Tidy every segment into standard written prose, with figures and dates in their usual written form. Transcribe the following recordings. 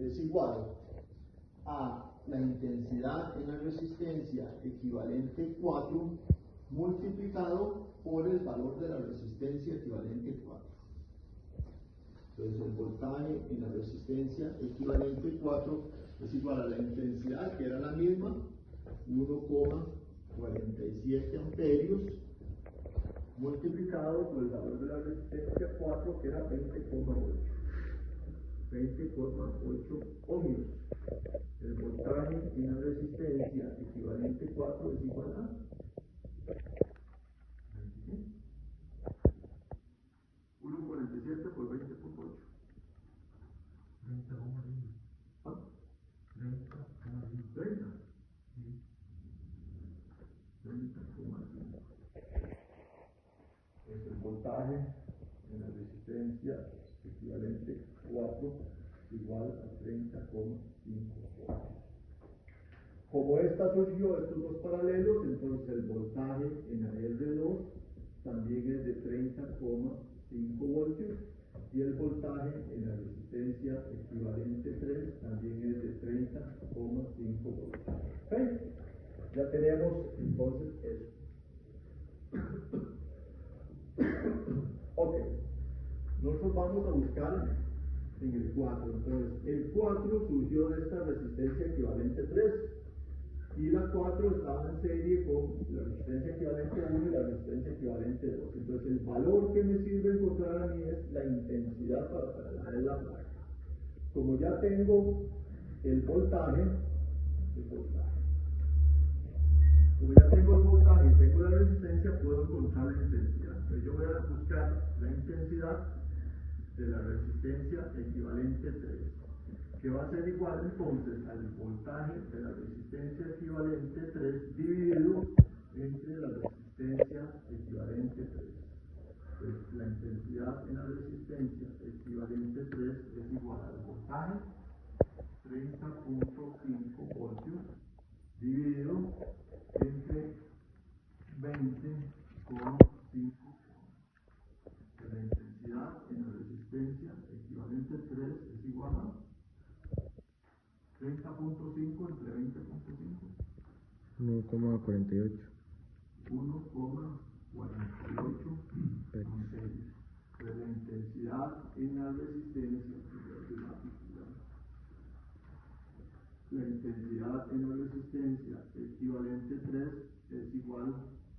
es igual a la intensidad en la resistencia equivalente 4 multiplicado por el valor de la resistencia equivalente 4. Entonces el voltaje en la resistencia equivalente 4 es igual a la intensidad, que era la misma, 1,47 amperios, multiplicado por el valor de la resistencia 4, que era 20,8. 20,8 ohmios. El voltaje en la resistencia equivalente 4 es igual a 1,47 por 20,8. 30. 30,5. Es el voltaje en la resistencia equivalente 4 igual a 30,5 voltios. Como esta asoció estos dos paralelos, entonces el voltaje en la R2 también es de 30,5 voltios y el voltaje en la resistencia equivalente 3 también es de 30,5 voltios. ¿Okay? Ya tenemos entonces eso. Ok, nosotros vamos a buscar en el 4. Entonces, el 4 surgió de esta resistencia equivalente 3 y la 4 estaba en serie con la resistencia equivalente 1 y la resistencia equivalente 2. Entonces, el valor que me sirve encontrar a mí es la intensidad para trabajar la placa. Como ya tengo el voltaje, como ya tengo el voltaje y tengo la resistencia, puedo encontrar la intensidad. Entonces yo voy a buscar la intensidad de la resistencia equivalente 3, que va a ser igual entonces al voltaje de la resistencia equivalente 3 dividido entre la resistencia equivalente 3. Entonces la intensidad en la resistencia equivalente 3 es igual al voltaje, 30,5 voltios, dividido entre 20,5. La intensidad en la resistencia equivalente 3 es igual a 30,5 entre 20,5. 1,48. 1,48 amperios. Pues la intensidad en la resistencia, equivalente 3 es igual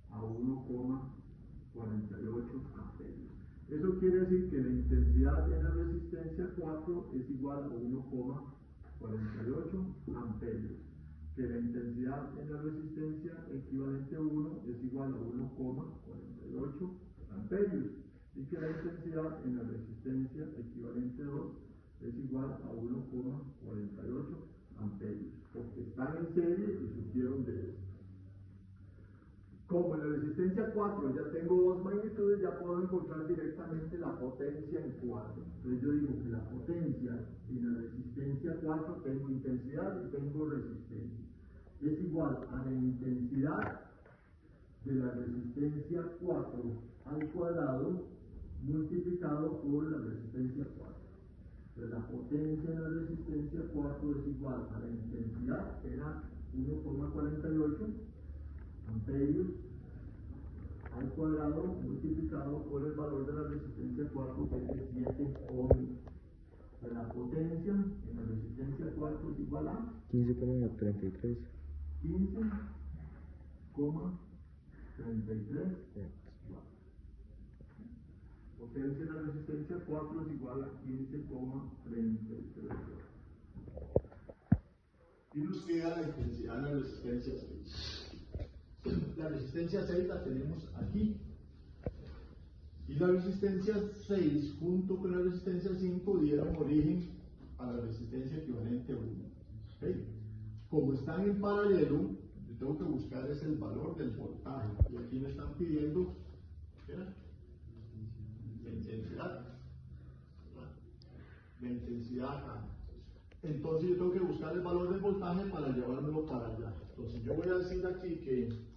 a 1,48 amperios. Eso quiere decir que la intensidad en la resistencia 4 es igual a 1,48 amperios. Que la intensidad en la resistencia equivalente 1 es igual a 1,48 amperios. Y que la intensidad en la resistencia equivalente 2 es igual a 1,48 amperios. Porque están en serie y surgieron de esto. Como en la resistencia 4 ya tengo dos magnitudes, ya puedo encontrar directamente la potencia en 4. Entonces yo digo que la potencia en la resistencia 4 tengo intensidad y tengo resistencia. Es igual a la intensidad de la resistencia 4 al cuadrado multiplicado por la resistencia 4. Entonces la potencia en la resistencia 4 es igual a la intensidad, que era 1,48 amperios al cuadrado multiplicado por el valor de la resistencia 4, que es de 7 ohmios. La potencia en la resistencia 4 es igual a 15,33. 15,33 watts. Potencia en la resistencia 4 es igual a 15,33 watts. Y nos queda la intensidad en la resistencia 6. La resistencia 6 la tenemos aquí. Y la resistencia 6 junto con la resistencia 5 dieron origen a la resistencia equivalente 1. ¿Okay? Como están en paralelo, lo que tengo que buscar es el valor del voltaje. Y aquí me están pidiendo, ¿qué era? La intensidad. La intensidad acá. Entonces yo tengo que buscar el valor del voltaje para llevármelo para allá. Entonces yo voy a decir aquí que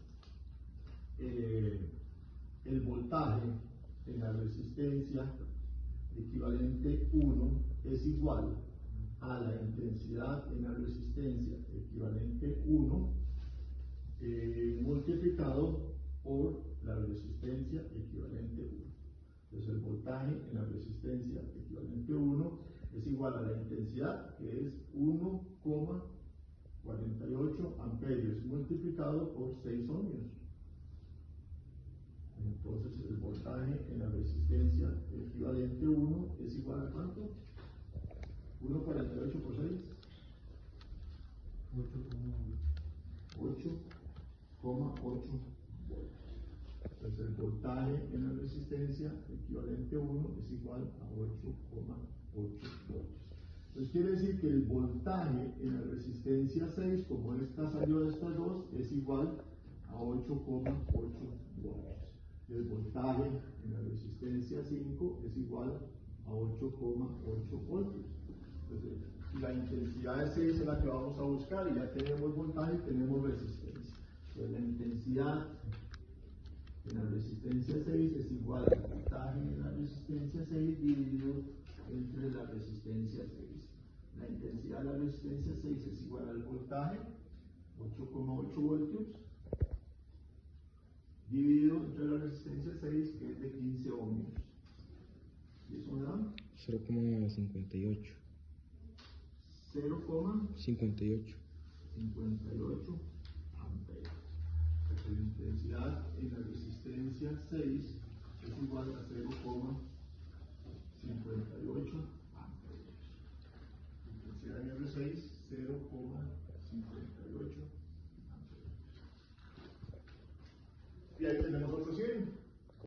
el voltaje en la resistencia equivalente 1 es igual a la intensidad en la resistencia equivalente 1 multiplicado por la resistencia equivalente 1. Entonces el voltaje en la resistencia equivalente 1 es igual a la intensidad, que es 1,48 amperios multiplicado por 6 ohmios. Entonces el voltaje en la resistencia equivalente 1 es igual a ¿cuánto? 1,48 por 6. 8,8 voltios. Entonces el voltaje en la resistencia equivalente 1 es igual a 8,8 voltios. Entonces quiere decir que el voltaje en la resistencia 6, como esta salió de estas dos, es igual a 8,8 voltios. Y el voltaje en la resistencia 5 es igual a 8,8 voltios. Entonces, la intensidad de 6 es la que vamos a buscar, y ya tenemos voltaje y tenemos resistencia. Entonces la intensidad en la resistencia 6 es igual al voltaje en la resistencia 6 dividido entre la resistencia 6. La intensidad de la resistencia 6 es igual al voltaje, 8,8 voltios, dividido entre la resistencia 6, que es de 15 ohmios. ¿Y eso me da? 0,58. 0,58 58. amperios. La intensidad en la resistencia 6 es igual a 0,58